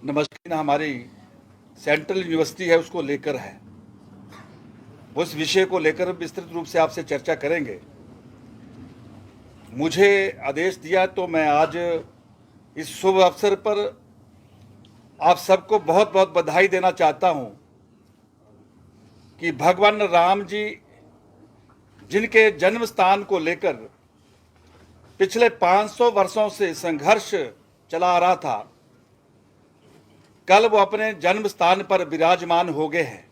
नमस्कार हमारी central university है उसको लेकर है। उस विषय को लेकर विस्तृत रूप से आपसे चर्चा करेंगे। मुझे आदेश दिया तो मैं आज इस शुभ अवसर पर आप सबको बहुत बहुत बधाई देना चाहता हूं कि भगवान राम जी जिनके जन्म स्थान को लेकर पिछले 500 वर्षों से संघर्ष चला आ रहा था, कल वो अपने जन्म स्थान पर विराजमान हो गए हैं।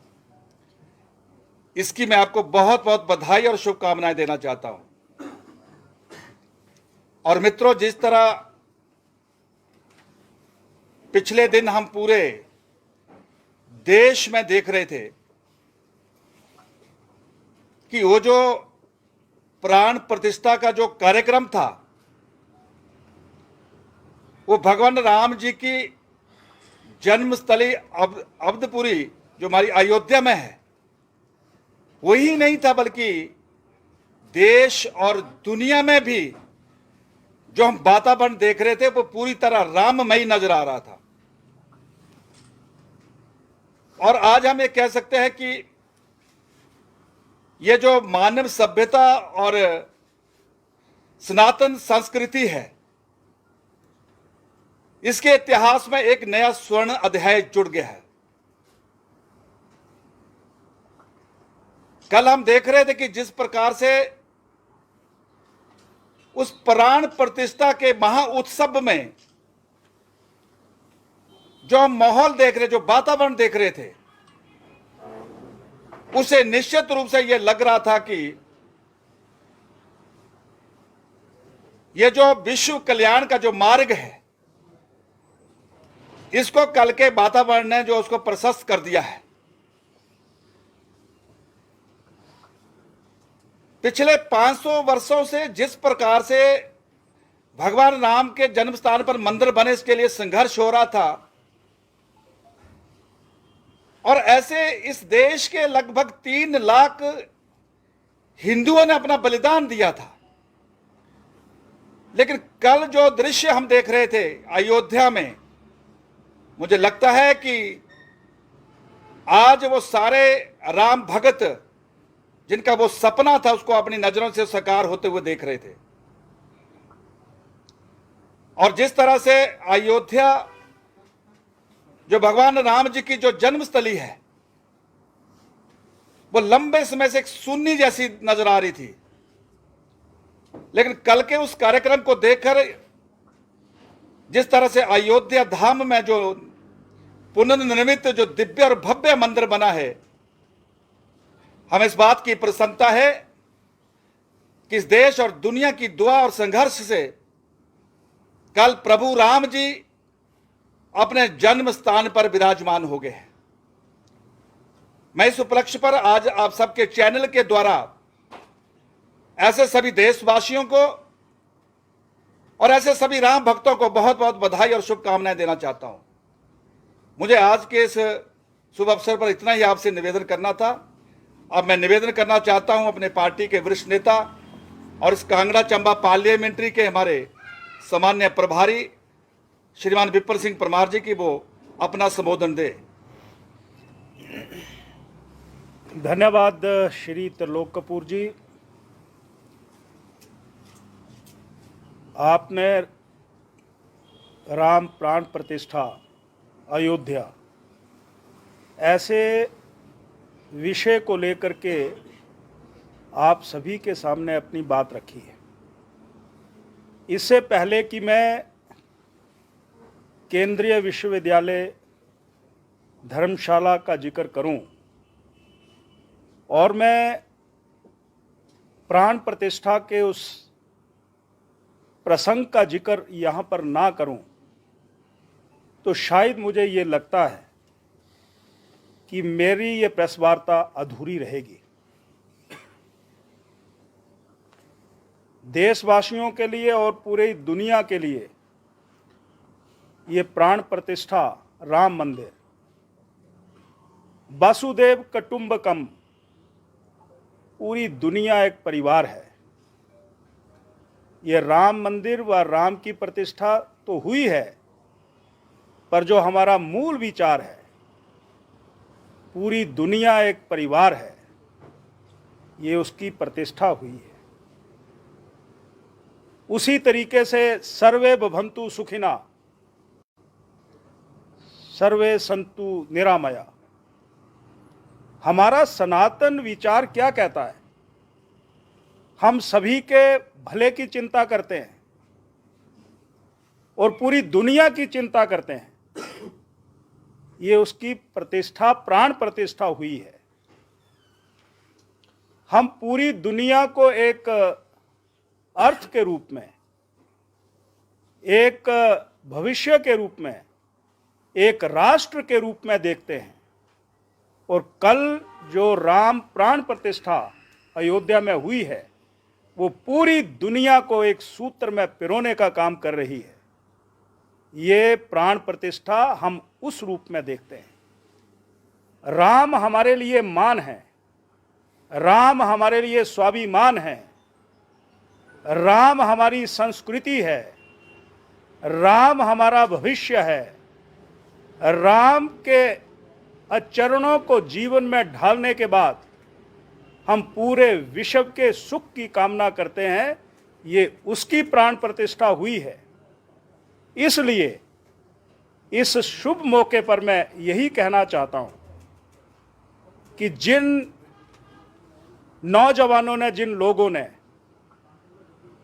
इसकी मैं आपको बहुत बहुत बधाई और शुभकामनाएं देना चाहता हूं। और मित्रों, जिस तरह पिछले दिन हम पूरे देश में देख रहे थे कि वो जो प्राण प्रतिष्ठा का जो कार्यक्रम था वो भगवान राम जी की जन्मस्थली अवधपुरी जो हमारी अयोध्या में है वही नहीं था, बल्कि देश और दुनिया में भी जो हम वातावरण देख रहे थे वो पूरी तरह राममय नजर आ रहा था। और आज हम ये कह सकते हैं कि ये जो मानव सभ्यता और सनातन संस्कृति है, इसके इतिहास में एक नया स्वर्ण अध्याय जुड़ गया है। कल हम देख रहे थे कि जिस प्रकार से उस प्राण प्रतिष्ठा के महा उत्सव में जो हम माहौल देख रहे, जो वातावरण देख रहे थे, उसे निश्चित रूप से यह लग रहा था कि यह जो विश्व कल्याण का जो मार्ग है, इसको कल के वातावरण ने जो उसको प्रशस्त कर दिया है। पिछले 500 वर्षों से जिस प्रकार से भगवान राम के जन्म स्थान पर मंदिर बने, इसके लिए संघर्ष हो रहा था, और ऐसे इस देश के लगभग 3 लाख हिंदुओं ने अपना बलिदान दिया था। लेकिन कल जो दृश्य हम देख रहे थे अयोध्या में, मुझे लगता है कि आज वो सारे राम भगत जिनका वो सपना था उसको अपनी नजरों से साकार होते हुए देख रहे थे। और जिस तरह से अयोध्या जो भगवान राम जी की जो जन्मस्थली है, वो लंबे समय से एक शून्य जैसी नजर आ रही थी, लेकिन कल के उस कार्यक्रम को देखकर जिस तरह से अयोध्या धाम में जो पुनर्निर्मित जो दिव्य और भव्य मंदिर बना है, हमें इस बात की प्रसन्नता है कि इस देश और दुनिया की दुआ और संघर्ष से कल प्रभु राम जी अपने जन्म स्थान पर विराजमान हो गए हैं। मैं इस उपलक्ष्य पर आज आप सबके चैनल के द्वारा ऐसे सभी देशवासियों को और ऐसे सभी राम भक्तों को बहुत बहुत बधाई और शुभकामनाएं देना चाहता हूं। मुझे आज के इस शुभ अवसर पर इतना ही आपसे निवेदन करना था। अब मैं निवेदन करना चाहता हूं अपने पार्टी के वरिष्ठ नेता और इस कांगड़ा चंबा पार्लियामेंट्री के हमारे सामान्य प्रभारी श्रीमान विपिन सिंह परमार जी की वो अपना संबोधन दे। धन्यवाद श्री त्रिलोक कपूर जी। आपने राम प्राण प्रतिष्ठा अयोध्या ऐसे विषय को लेकर के आप सभी के सामने अपनी बात रखी है। इससे पहले कि मैं केंद्रीय विश्वविद्यालय धर्मशाला का जिक्र करूं और मैं प्राण प्रतिष्ठा के उस प्रसंग का जिक्र यहाँ पर ना करूं, तो शायद मुझे ये लगता है कि मेरी ये प्रेस वार्ता अधूरी रहेगी। देशवासियों के लिए और पूरी दुनिया के लिए ये प्राण प्रतिष्ठा राम मंदिर वसुदेव कुटुंबकम, पूरी दुनिया एक परिवार है। ये राम मंदिर व राम की प्रतिष्ठा तो हुई है, पर जो हमारा मूल विचार है, पूरी दुनिया एक परिवार है, ये उसकी प्रतिष्ठा हुई है। उसी तरीके से सर्वे भवन्तु सुखिना, सर्वे सन्तु निरामया, हमारा सनातन विचार क्या कहता है? हम सभी के भले की चिंता करते हैं और पूरी दुनिया की चिंता करते हैं। ये उसकी प्रतिष्ठा, प्राण प्रतिष्ठा हुई है। हम पूरी दुनिया को एक अर्थ के रूप में, एक भविष्य के रूप में, एक राष्ट्र के रूप में देखते हैं। और कल जो राम प्राण प्रतिष्ठा अयोध्या में हुई है, वो पूरी दुनिया को एक सूत्र में पिरोने का काम कर रही है। ये प्राण प्रतिष्ठा हम उस रूप में देखते हैं। राम हमारे लिए मान है, राम हमारे लिए स्वाभिमान है, राम हमारी संस्कृति है, राम हमारा भविष्य है। राम के चरणों को जीवन में ढालने के बाद हम पूरे विश्व के सुख की कामना करते हैं। ये उसकी प्राण प्रतिष्ठा हुई है। इसलिए इस शुभ मौके पर मैं यही कहना चाहता हूं कि जिन नौजवानों ने, जिन लोगों ने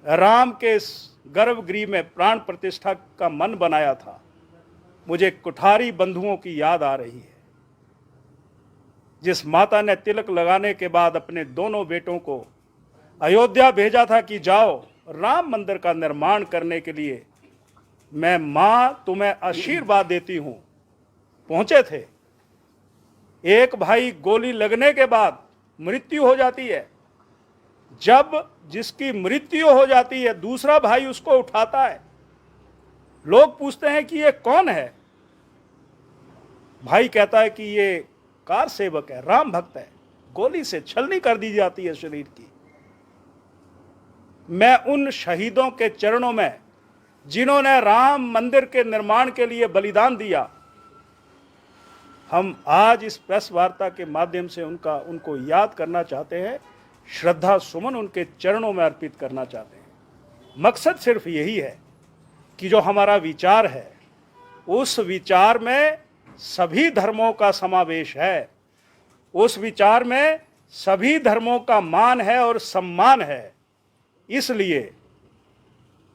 राम के इस गर्भगृह में प्राण प्रतिष्ठा का मन बनाया था, मुझे कुठारी बंधुओं की याद आ रही है। जिस माता ने तिलक लगाने के बाद अपने दोनों बेटों को अयोध्या भेजा था कि जाओ राम मंदिर का निर्माण करने के लिए, मैं मां तुम्हें आशीर्वाद देती हूं, पहुंचे थे। एक भाई गोली लगने के बाद मृत्यु हो जाती है। जब जिसकी मृत्यु हो जाती है, दूसरा भाई उसको उठाता है। लोग पूछते हैं कि ये कौन है? भाई कहता है कि ये कार सेवक है, राम भक्त है। गोली से छलनी कर दी जाती है शरीर की। मैं उन शहीदों के चरणों में, जिन्होंने राम मंदिर के निर्माण के लिए बलिदान दिया, हम आज इस प्रेस वार्ता के माध्यम से उनको याद करना चाहते हैं, श्रद्धा सुमन उनके चरणों में अर्पित करना चाहते हैं। मकसद सिर्फ यही है कि जो हमारा विचार है, उस विचार में सभी धर्मों का समावेश है, उस विचार में सभी धर्मों का मान है और सम्मान है। इसलिए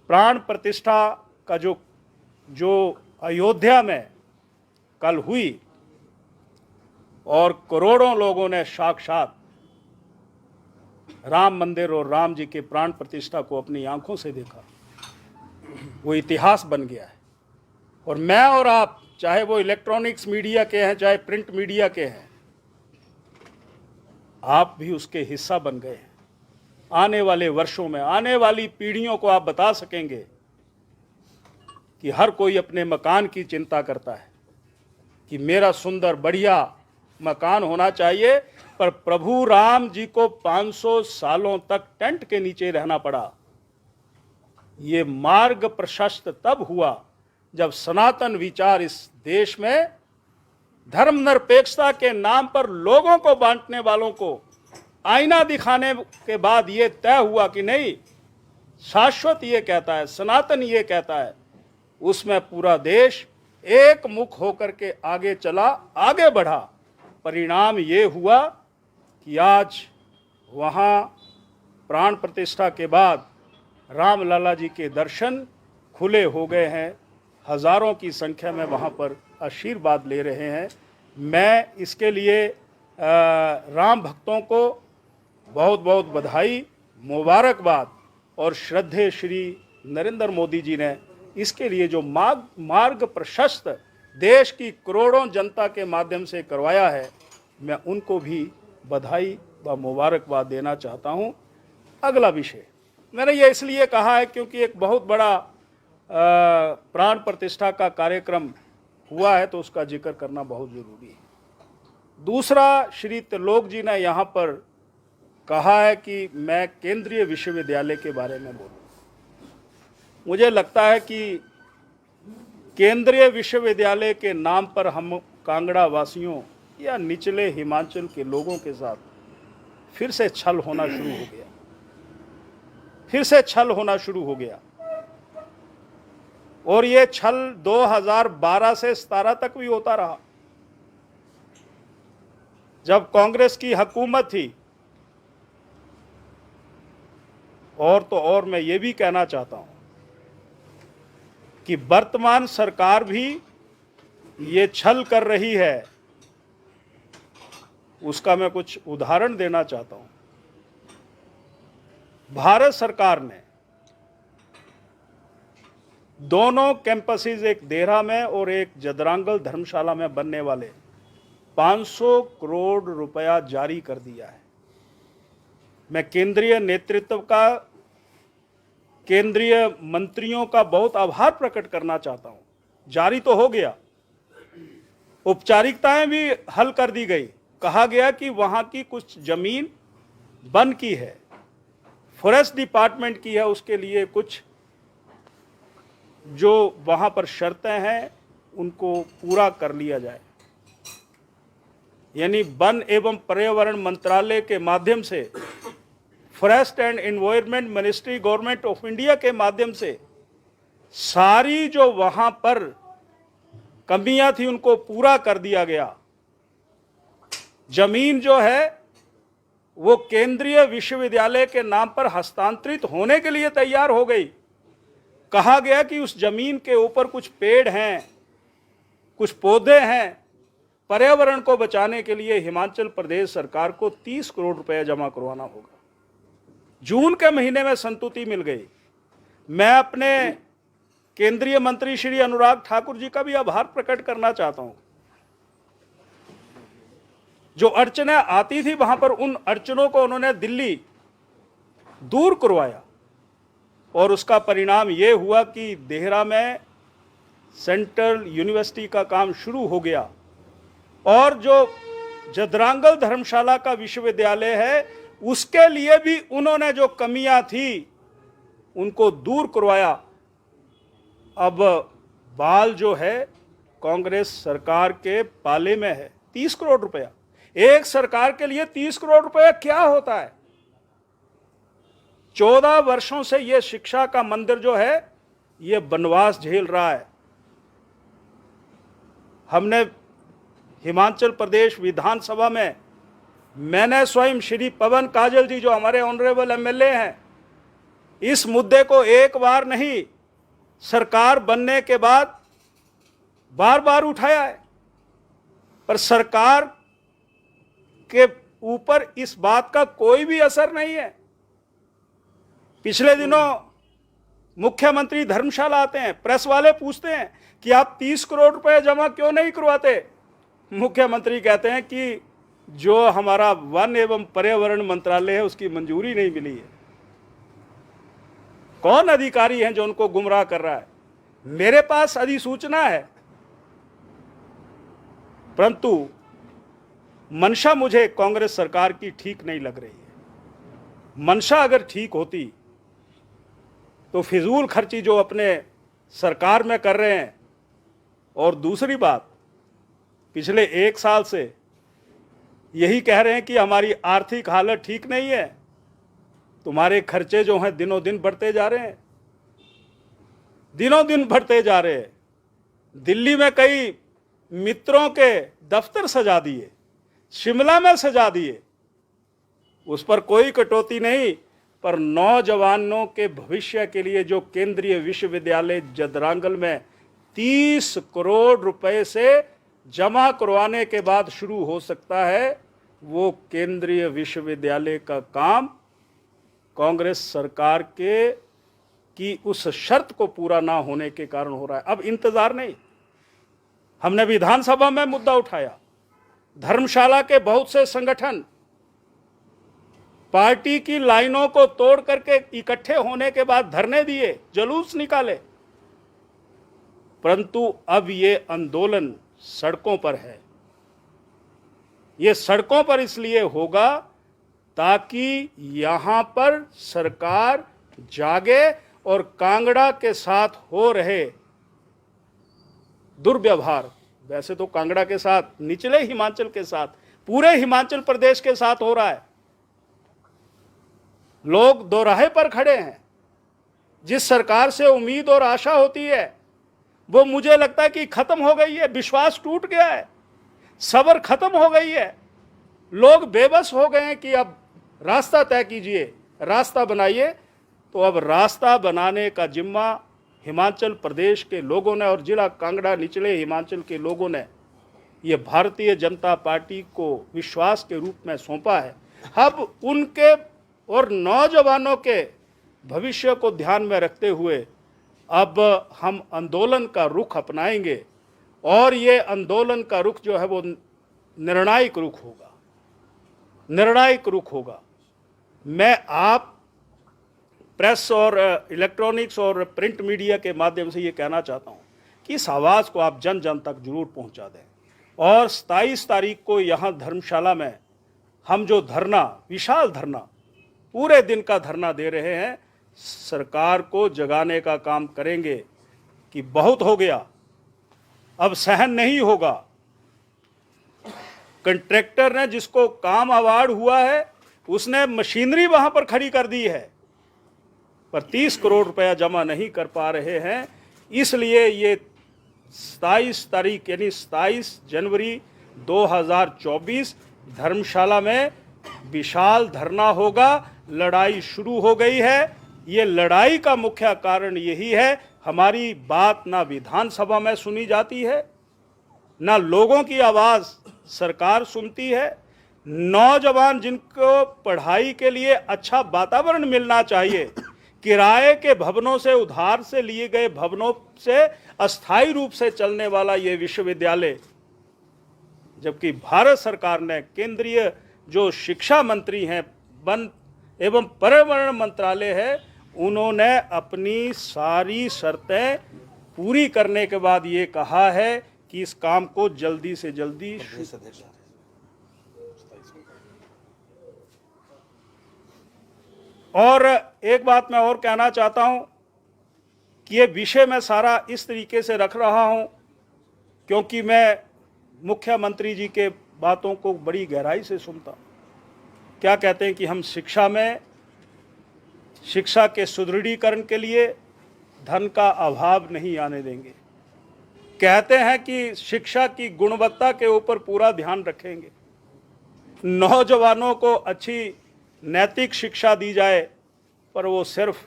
प्राण प्रतिष्ठा का जो अयोध्या में कल हुई और करोड़ों लोगों ने साक्षात राम मंदिर और राम जी के प्राण प्रतिष्ठा को अपनी आंखों से देखा, वो इतिहास बन गया है। और मैं और आप, चाहे वो इलेक्ट्रॉनिक्स मीडिया के हैं, चाहे प्रिंट मीडिया के हैं, आप भी उसके हिस्सा बन गए हैं। आने वाले वर्षों में, आने वाली पीढ़ियों को आप बता सकेंगे कि हर कोई अपने मकान की चिंता करता है कि मेरा सुंदर बढ़िया मकान होना चाहिए, पर प्रभु राम जी को 500 सालों तक टेंट के नीचे रहना पड़ा। ये मार्ग प्रशस्त तब हुआ जब सनातन विचार इस देश में धर्मनिरपेक्षता के नाम पर लोगों को बांटने वालों को आईना दिखाने के बाद ये तय हुआ कि नहीं, शाश्वत ये कहता है, सनातन ये कहता है, उसमें पूरा देश एक मुख होकर के आगे चला, आगे बढ़ा। परिणाम ये हुआ कि आज वहाँ प्राण प्रतिष्ठा के बाद रामलला जी के दर्शन खुले हो गए हैं। हजारों की संख्या में वहाँ पर आशीर्वाद ले रहे हैं। मैं इसके लिए राम भक्तों को बहुत बहुत बधाई, मुबारकबाद, और श्रद्धेय श्री नरेंद्र मोदी जी ने इसके लिए जो मार्ग प्रशस्त देश की करोड़ों जनता के माध्यम से करवाया है, मैं उनको भी बधाई व मुबारकबाद देना चाहता हूं। अगला विषय मैंने ये इसलिए कहा है क्योंकि एक बहुत बड़ा प्राण प्रतिष्ठा का कार्यक्रम हुआ है, तो उसका जिक्र करना बहुत ज़रूरी है। दूसरा, श्री त्रिलोक जी ने यहाँ पर कहा है कि मैं केंद्रीय विश्वविद्यालय के बारे में बोलूँ। मुझे लगता है कि केंद्रीय विश्वविद्यालय के नाम पर हम कांगड़ा वासियों या निचले हिमाचल के लोगों के साथ फिर से छल होना शुरू हो गया, फिर से छल होना शुरू हो गया। और ये छल 2012 से 17 तक भी होता रहा। जब कांग्रेस की हुकूमत थी, और मैं ये भी कहना चाहता हूं कि वर्तमान सरकार भी ये छल कर रही है, उसका मैं कुछ उदाहरण देना चाहता हूं। भारत सरकार ने दोनों कैंपसेस, एक देहरा में और एक जदरांगल धर्मशाला में बनने वाले 500 करोड़ रुपया जारी कर दिया है। मैं केंद्रीय नेतृत्व का, केंद्रीय मंत्रियों का बहुत आभार प्रकट करना चाहता हूं। जारी तो हो गया, औपचारिकताएं भी हल कर दी गई। कहा गया कि वहां की कुछ जमीन वन की है, फॉरेस्ट डिपार्टमेंट की है, उसके लिए कुछ जो वहां पर शर्तें हैं उनको पूरा कर लिया जाए। यानी वन एवं पर्यावरण मंत्रालय के माध्यम से, forest and environment ministry, government of India के माध्यम से सारी जो वहां पर कमियां थी उनको पूरा कर दिया गया। जमीन जो है वो केंद्रीय विश्वविद्यालय के नाम पर हस्तांतरित होने के लिए तैयार हो गई। कहा गया कि उस जमीन के ऊपर कुछ पेड़ हैं, कुछ पौधे हैं, पर्यावरण को बचाने के लिए हिमाचल प्रदेश सरकार को 30 करोड़ रुपए जमा करवाना होगा। जून के महीने में संतुष्टि मिल गई। मैं अपने केंद्रीय मंत्री श्री अनुराग ठाकुर जी का भी आभार प्रकट करना चाहता हूं। जो अड़चनें आती थी वहां पर, उन अड़चनों को उन्होंने दिल्ली दूर करवाया और उसका परिणाम यह हुआ कि देहरा में सेंट्रल यूनिवर्सिटी का काम शुरू हो गया और जो जदरांगल धर्मशाला का विश्वविद्यालय है उसके लिए भी उन्होंने जो कमियां थी उनको दूर करवाया। अब बाल जो है कांग्रेस सरकार के पाले में है। 30 करोड़ रुपया एक सरकार के लिए, 30 करोड़ रुपया क्या होता है? 14 वर्षों से यह शिक्षा का मंदिर जो है यह वनवास झेल रहा है। हमने हिमाचल प्रदेश विधानसभा में, मैंने स्वयं श्री पवन काजल जी जो हमारे ऑनरेबल एमएलए हैं, इस मुद्दे को एक बार नहीं सरकार बनने के बाद बार बार उठाया है, पर सरकार के ऊपर इस बात का कोई भी असर नहीं है। पिछले दिनों मुख्यमंत्री धर्मशाला आते हैं, प्रेस वाले पूछते हैं कि आप 30 करोड़ रुपए जमा क्यों नहीं करवाते? मुख्यमंत्री कहते हैं कि जो हमारा वन एवं पर्यावरण मंत्रालय है उसकी मंजूरी नहीं मिली है। कौन अधिकारी हैं जो उनको गुमराह कर रहा है? मेरे पास अधिसूचना है, परंतु मंशा मुझे कांग्रेस सरकार की ठीक नहीं लग रही है। मंशा अगर ठीक होती तो फिजूल खर्ची जो अपने सरकार में कर रहे हैं, और दूसरी बात, पिछले 1 साल से यही कह रहे हैं कि हमारी आर्थिक हालत ठीक नहीं है, तुम्हारे खर्चे जो हैं दिनों दिन बढ़ते जा रहे हैं, दिनों दिन बढ़ते जा रहे हैं। दिल्ली में कई मित्रों के दफ्तर सजा दिए, शिमला में सजा दिए, उस पर कोई कटौती नहीं, पर नौजवानों के भविष्य के लिए जो केंद्रीय विश्वविद्यालय जदरांगल में 30 करोड़ रुपए से जमा करवाने के बाद शुरू हो सकता है, वो केंद्रीय विश्वविद्यालय का काम कांग्रेस सरकार के की उस शर्त को पूरा ना होने के कारण हो रहा है। अब इंतजार नहीं। हमने विधानसभा में मुद्दा उठाया, धर्मशाला के बहुत से संगठन पार्टी की लाइनों को तोड़ करके इकट्ठे होने के बाद धरने दिए, जुलूस निकाले, परंतु अब ये आंदोलन सड़कों पर है। ये सड़कों पर इसलिए होगा ताकि यहां पर सरकार जागे और कांगड़ा के साथ हो रहे दुर्व्यवहार वैसे तो कांगड़ा के साथ, निचले हिमाचल के साथ, पूरे हिमाचल प्रदेश के साथ हो रहा है। लोग दोराहे पर खड़े हैं। जिस सरकार से उम्मीद और आशा होती है वो मुझे लगता है कि खत्म हो गई है। विश्वास टूट गया है, सब्र खत्म हो गई है। लोग बेबस हो गए हैं कि अब रास्ता तय कीजिए, रास्ता बनाइए। तो अब रास्ता बनाने का जिम्मा हिमाचल प्रदेश के लोगों ने और जिला कांगड़ा निचले हिमाचल के लोगों ने ये भारतीय जनता पार्टी को विश्वास के रूप में सौंपा है। अब उनके और नौजवानों के भविष्य को ध्यान में रखते हुए अब हम आंदोलन का रुख अपनाएंगे और ये आंदोलन का रुख जो है वो निर्णायक रुख होगा, निर्णायक रुख होगा। मैं आप प्रेस और इलेक्ट्रॉनिक्स और प्रिंट मीडिया के माध्यम से ये कहना चाहता हूँ कि इस आवाज़ को आप जन जन तक जरूर पहुँचा दें। और 27 तारीख को यहाँ धर्मशाला में हम जो धरना, विशाल धरना, पूरे दिन का धरना दे रहे हैं, सरकार को जगाने का काम करेंगे कि बहुत हो गया, अब सहन नहीं होगा। कंट्रैक्टर ने जिसको काम अवार्ड हुआ है उसने मशीनरी वहां पर खड़ी कर दी है, पर 30 करोड़ रुपया जमा नहीं कर पा रहे हैं। इसलिए ये 27 तारीख यानी 27 जनवरी 2024 धर्मशाला में विशाल धरना होगा। लड़ाई शुरू हो गई है। ये लड़ाई का मुख्य कारण यही है, हमारी बात ना विधानसभा में सुनी जाती है, ना लोगों की आवाज़ सरकार सुनती है। नौजवान जिनको पढ़ाई के लिए अच्छा वातावरण मिलना चाहिए, किराए के भवनों से, उधार से लिए गए भवनों से अस्थायी रूप से चलने वाला ये विश्वविद्यालय, जबकि भारत सरकार ने, केंद्रीय जो शिक्षा मंत्री हैं, वन एवं पर्यावरण मंत्रालय है, उन्होंने अपनी सारी शर्तें पूरी करने के बाद ये कहा है कि इस काम को जल्दी से जल्दी। और एक बात मैं और कहना चाहता हूं कि ये विषय मैं सारा इस तरीके से रख रहा हूं क्योंकि मैं मुख्यमंत्री जी के बातों को बड़ी गहराई से सुनता हूं। क्या कहते हैं कि हम शिक्षा में, शिक्षा के सुदृढ़ीकरण के लिए धन का अभाव नहीं आने देंगे। कहते हैं कि शिक्षा की गुणवत्ता के ऊपर पूरा ध्यान रखेंगे, नौजवानों को अच्छी नैतिक शिक्षा दी जाए, पर वो सिर्फ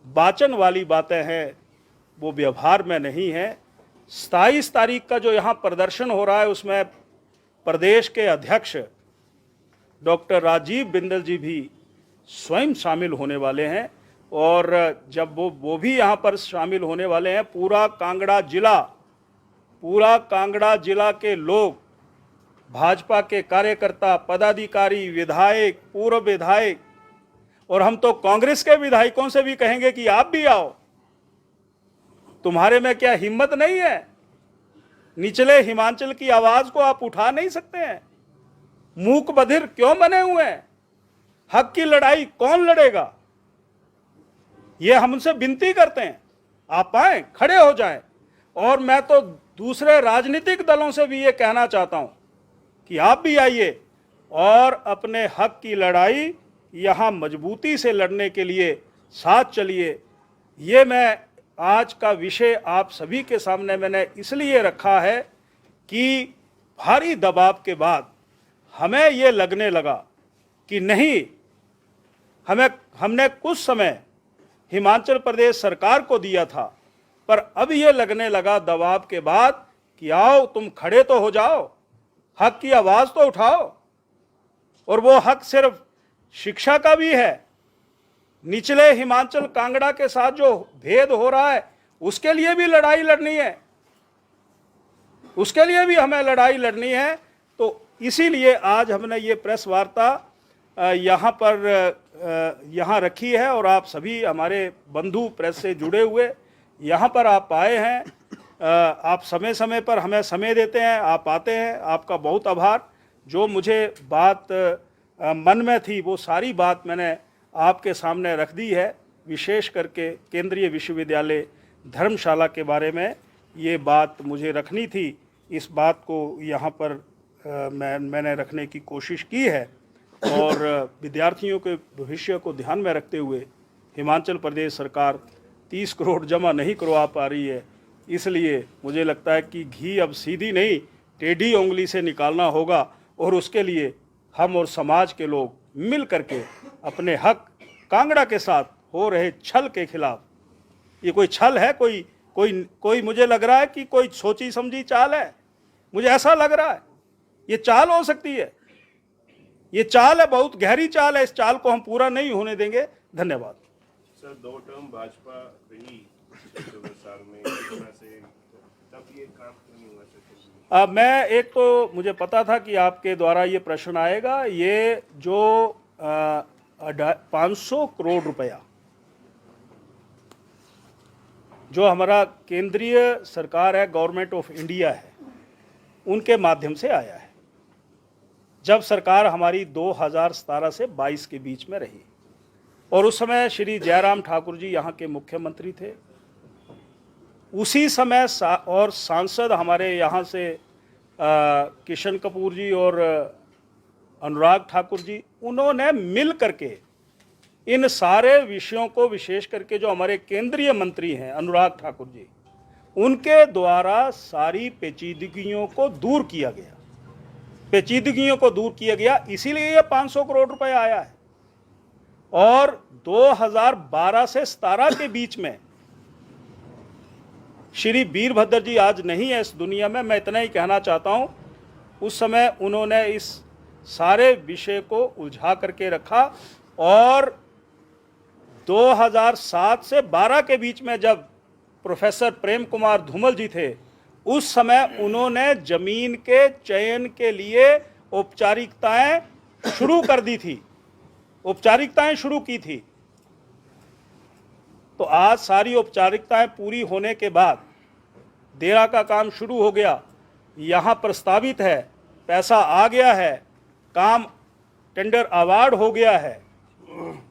वाचन वाली बातें हैं, वो व्यवहार में नहीं है। 27 तारीख का जो यहाँ प्रदर्शन हो रहा है उसमें प्रदेश के अध्यक्ष डॉक्टर राजीव बिंदल जी भी स्वयं शामिल होने वाले हैं। और जब वो भी यहाँ पर शामिल होने वाले हैं, पूरा कांगड़ा जिला के लोग, भाजपा के कार्यकर्ता, पदाधिकारी, विधायक, पूर्व विधायक, और हम तो कांग्रेस के विधायकों से भी कहेंगे कि आप भी आओ। तुम्हारे में क्या हिम्मत नहीं है? निचले हिमाचल की आवाज को आप उठा नहीं सकते हैं? मूक बधिर क्यों बने हुए हैं? हक की लड़ाई कौन लड़ेगा? ये हम उनसे विनती करते हैं, आप आए, खड़े हो जाएं। और मैं तो दूसरे राजनीतिक दलों से भी ये कहना चाहता हूं कि आप भी आइए और अपने हक की लड़ाई यहाँ मजबूती से लड़ने के लिए साथ चलिए। ये मैं आज का विषय आप सभी के सामने मैंने इसलिए रखा है कि भारी दबाव के बाद हमें ये लगने लगा कि नहीं, हमने कुछ समय हिमाचल प्रदेश सरकार को दिया था, पर अब ये लगने लगा दबाव के बाद कि आओ तुम खड़े तो हो जाओ, हक की आवाज़ तो उठाओ। और वो हक सिर्फ शिक्षा का भी है, निचले हिमाचल कांगड़ा के साथ जो भेद हो रहा है उसके लिए भी लड़ाई लड़नी है, उसके लिए भी हमें लड़ाई लड़नी है। तो इसीलिए आज हमने ये प्रेस वार्ता यहाँ रखी है और आप सभी हमारे बंधु प्रेस से जुड़े हुए यहाँ पर आप आए हैं। आप समय समय पर हमें समय देते हैं, आप आते हैं, आपका बहुत आभार। जो मुझे बात मन में थी वो सारी बात मैंने आपके सामने रख दी है, विशेष करके केंद्रीय विश्वविद्यालय धर्मशाला के बारे में ये बात मुझे रखनी थी। इस बात को यहाँ पर मैंने रखने की कोशिश की है और विद्यार्थियों के भविष्य को ध्यान में रखते हुए हिमाचल प्रदेश सरकार 30 करोड़ जमा नहीं करवा पा रही है, इसलिए मुझे लगता है कि घी अब सीधी नहीं टेढ़ी उंगली से निकालना होगा और उसके लिए हम और समाज के लोग मिल करके अपने हक कांगड़ा के साथ हो रहे छल के खिलाफ, ये कोई छल है, कोई मुझे लग रहा है कि कोई सोची समझी चाल है, मुझे ऐसा लग रहा है ये चाल हो सकती है, ये चाल है, बहुत गहरी चाल है, इस चाल को हम पूरा नहीं होने देंगे। धन्यवाद सर। 2 टर्म भाजपा रही 20 साल में, इस तरह से तब ये काम क्यों नहीं हुआ सर? मैं एक तो मुझे पता था कि आपके द्वारा ये प्रश्न आएगा। ये जो 500 करोड़ रुपया जो हमारा केंद्रीय सरकार है, गवर्नमेंट ऑफ इंडिया है, उनके माध्यम से आया है जब सरकार हमारी 2017 से 22 के बीच में रही और उस समय श्री जयराम ठाकुर जी यहाँ के मुख्यमंत्री थे। उसी समय और सांसद हमारे यहाँ से किशन कपूर जी और अनुराग ठाकुर जी, उन्होंने मिल करके इन सारे विषयों को, विशेष करके जो हमारे केंद्रीय मंत्री हैं अनुराग ठाकुर जी, उनके द्वारा सारी पेचीदगियों को दूर किया गया, इसीलिए ये 500 करोड़ रुपए आया है। और 2012 से 17 के बीच में श्री वीरभद्र जी आज नहीं है इस दुनिया में, मैं इतना ही कहना चाहता हूं, उस समय उन्होंने इस सारे विषय को उलझा करके रखा और 2007 से 12 के बीच में जब प्रोफेसर प्रेम कुमार धूमल जी थे, उस समय उन्होंने जमीन के चयन के लिए औपचारिकताएं शुरू कर दी थी, औपचारिकताएं शुरू की थी। तो आज सारी औपचारिकताएं पूरी होने के बाद देरा का काम शुरू हो गया, यहाँ प्रस्तावित है, पैसा आ गया है, काम टेंडर अवार्ड हो गया है,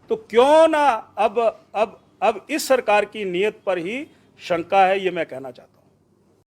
तो क्यों ना अब इस सरकार की नीयत पर ही शंका है, ये मैं कहना चाहता हूं।